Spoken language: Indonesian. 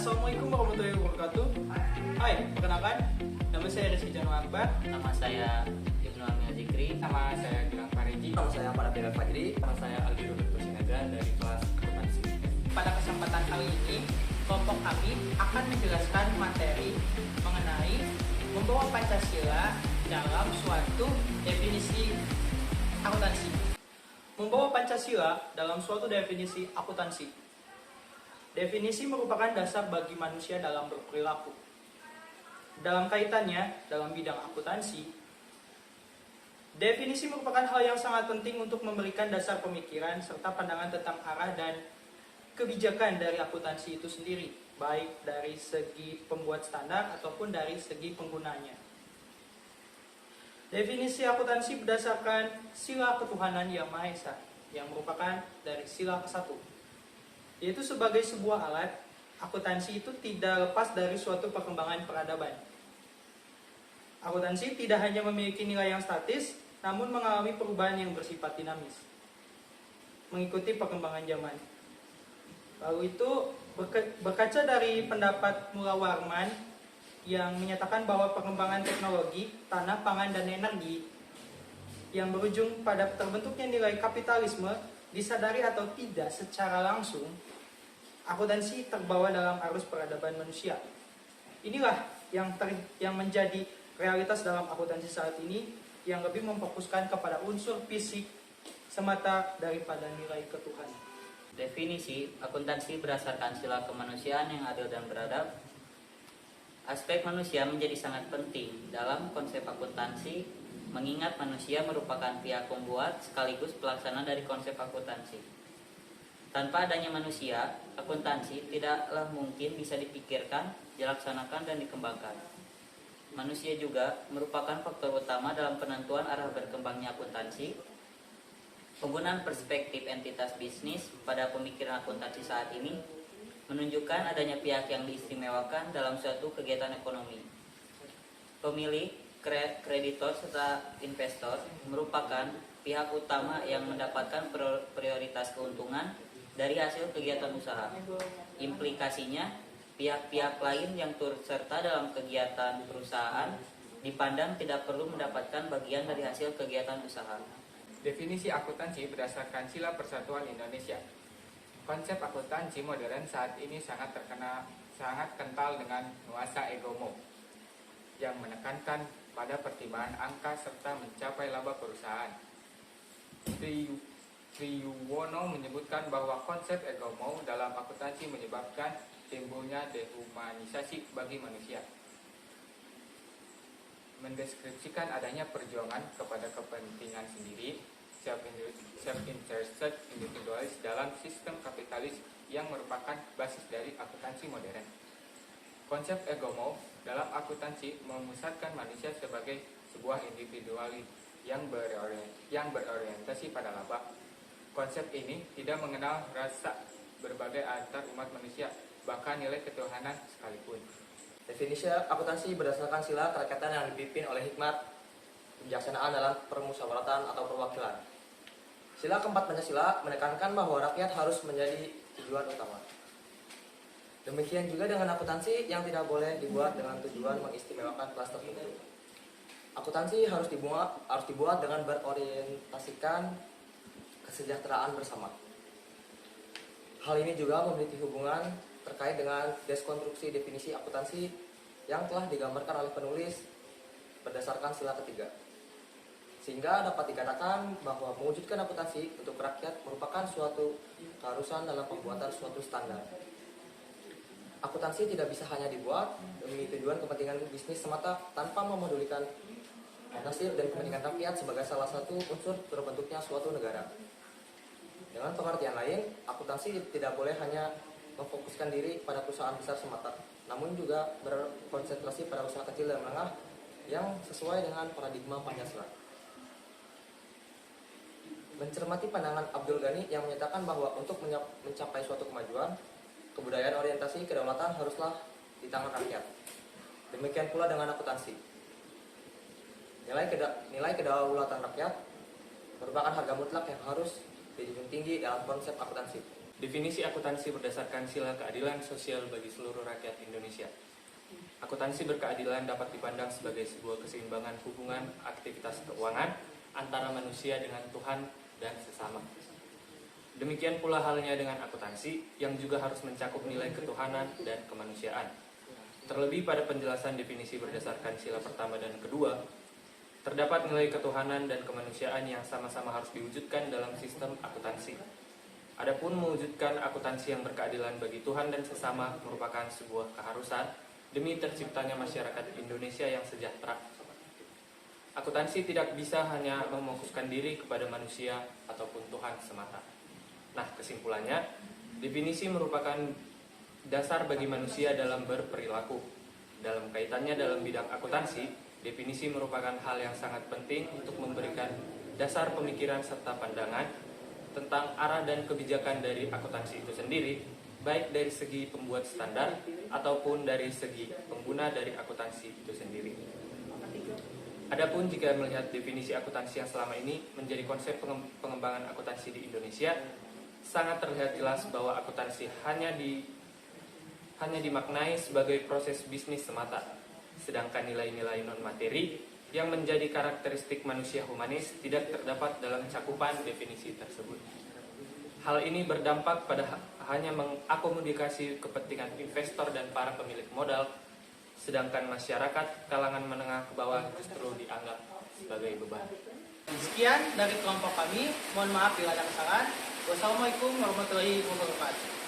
Assalamualaikum warahmatullahi wabarakatuh. Hai, perkenalkan, nama saya Rizky Januar Akbar. Nama saya Ibnu Amir Zikri. Nama saya Gilang Pareji. Nama saya Parabilan Fajri. Nama saya Aldi Rubet Sinaga dari kelas akuntansi. Pada kesempatan kali ini, kelompok kami akan menjelaskan materi mengenai membawa Pancasila dalam suatu definisi akuntansi. Membawa Pancasila dalam suatu definisi akuntansi. Definisi merupakan dasar bagi manusia dalam berperilaku. Dalam kaitannya, dalam bidang akuntansi, definisi merupakan hal yang sangat penting untuk memberikan dasar pemikiran serta pandangan tentang arah dan kebijakan dari akuntansi itu sendiri, baik dari segi pembuat standar ataupun dari segi penggunanya. Definisi akuntansi berdasarkan sila ketuhanan yang Maha Esa, yang merupakan dari sila ke-1. Yaitu sebagai sebuah alat, akuntansi itu tidak lepas dari suatu perkembangan peradaban. Akuntansi tidak hanya memiliki nilai yang statis, namun mengalami perubahan yang bersifat dinamis, mengikuti perkembangan zaman. Lalu itu berkaca dari pendapat Mula Warman yang menyatakan bahwa perkembangan teknologi, tanah, pangan, dan energi yang berujung pada terbentuknya nilai kapitalisme disadari atau tidak secara langsung, akuntansi terbawa dalam arus peradaban manusia. Inilah yang menjadi realitas dalam akuntansi saat ini, yang lebih memfokuskan kepada unsur fisik semata daripada nilai ketuhanan. Definisi akuntansi berdasarkan sila kemanusiaan yang adil dan beradab. Aspek manusia menjadi sangat penting dalam konsep akuntansi, mengingat manusia merupakan pihak pembuat sekaligus pelaksana dari konsep akuntansi. Tanpa adanya manusia, akuntansi tidaklah mungkin bisa dipikirkan, dilaksanakan, dan dikembangkan. Manusia juga merupakan faktor utama dalam penentuan arah berkembangnya akuntansi. Penggunaan perspektif entitas bisnis pada pemikiran akuntansi saat ini menunjukkan adanya pihak yang diistimewakan dalam suatu kegiatan ekonomi. Pemilik, kreditor, serta investor merupakan pihak utama yang mendapatkan prioritas keuntungan dari hasil kegiatan usaha. Implikasinya, pihak-pihak lain yang turut serta dalam kegiatan perusahaan dipandang tidak perlu mendapatkan bagian dari hasil kegiatan usaha. Definisi akuntansi berdasarkan Sila Persatuan Indonesia. Konsep akuntansi modern saat ini sangat kental dengan nuansa egomo yang menekankan pada pertimbangan angka serta mencapai laba perusahaan. Triyuwono menyebutkan bahwa konsep egomo dalam akuntansi menyebabkan timbulnya dehumanisasi bagi manusia. Mendeskripsikan adanya perjuangan kepada kepentingan sendiri, self-interested individualis dalam sistem kapitalis yang merupakan basis dari akuntansi modern. Konsep egomo dalam akuntansi memusatkan manusia sebagai sebuah individualis yang berorientasi pada laba. Konsep ini tidak mengenal rasa berbagai antar umat manusia, bahkan nilai ketuhanan sekalipun. Definisi akuntansi berdasarkan sila kerakyatan yang dipimpin oleh hikmat kebijaksanaan dalam permusyawaratan atau perwakilan. Sila keempat Pancasila menekankan bahwa rakyat harus menjadi tujuan utama. Demikian juga dengan akuntansi yang tidak boleh dibuat dengan tujuan mengistimewakan kelas tertentu. Akuntansi harus dibuat dengan berorientasikan kesejahteraan bersama. Hal ini juga memiliki hubungan terkait dengan deskonstruksi definisi akuntansi yang telah digambarkan oleh penulis berdasarkan sila ketiga. Sehingga dapat dikatakan bahwa mewujudkan akuntansi untuk rakyat merupakan suatu keharusan dalam pembuatan suatu standar. Akuntansi tidak bisa hanya dibuat demi tujuan kepentingan bisnis semata tanpa memedulikan nasib dan kepentingan rakyat sebagai salah satu unsur terbentuknya suatu negara. Dengan pengertian lain, akuntansi tidak boleh hanya memfokuskan diri pada perusahaan besar semata, namun juga berkonsentrasi pada usaha kecil dan menengah yang sesuai dengan paradigma Pancasila. Mencermati pandangan Abdul Ghani yang menyatakan bahwa untuk mencapai suatu kemajuan, kebudayaan orientasi kedaulatan haruslah di tangan rakyat. Demikian pula dengan akuntansi. Nilai kedaulatan rakyat merupakan harga mutlak yang harus dijunjung tinggi dalam konsep akuntansi. Definisi akuntansi berdasarkan sila keadilan sosial bagi seluruh rakyat Indonesia. Akuntansi berkeadilan dapat dipandang sebagai sebuah keseimbangan hubungan aktivitas keuangan antara manusia dengan Tuhan dan sesama. Demikian pula halnya dengan akuntansi yang juga harus mencakup nilai ketuhanan dan kemanusiaan. Terlebih pada penjelasan definisi berdasarkan sila pertama dan kedua, terdapat nilai ketuhanan dan kemanusiaan yang sama-sama harus diwujudkan dalam sistem akuntansi. Adapun mewujudkan akuntansi yang berkeadilan bagi Tuhan dan sesama merupakan sebuah keharusan demi terciptanya masyarakat Indonesia yang sejahtera. Akuntansi tidak bisa hanya memfokuskan diri kepada manusia ataupun Tuhan semata. Nah, kesimpulannya, definisi merupakan dasar bagi manusia dalam berperilaku. Dalam kaitannya dalam bidang akuntansi, definisi merupakan hal yang sangat penting untuk memberikan dasar pemikiran serta pandangan tentang arah dan kebijakan dari akuntansi itu sendiri, baik dari segi pembuat standar ataupun dari segi pengguna dari akuntansi itu sendiri. Adapun jika melihat definisi akuntansi yang selama ini menjadi konsep pengembangan akuntansi di Indonesia, sangat terlihat jelas bahwa akuntansi hanya dimaknai sebagai proses bisnis semata, sedangkan nilai-nilai non-materi yang menjadi karakteristik manusia humanis tidak terdapat dalam cakupan definisi tersebut. Hal ini berdampak pada hanya mengakomodasi kepentingan investor dan para pemilik modal, sedangkan masyarakat kalangan menengah ke bawah justru dianggap sebagai beban. Sekian dari kelompok kami. Mohon maaf bila ada kesalahan. Wassalamualaikum warahmatullahi wabarakatuh.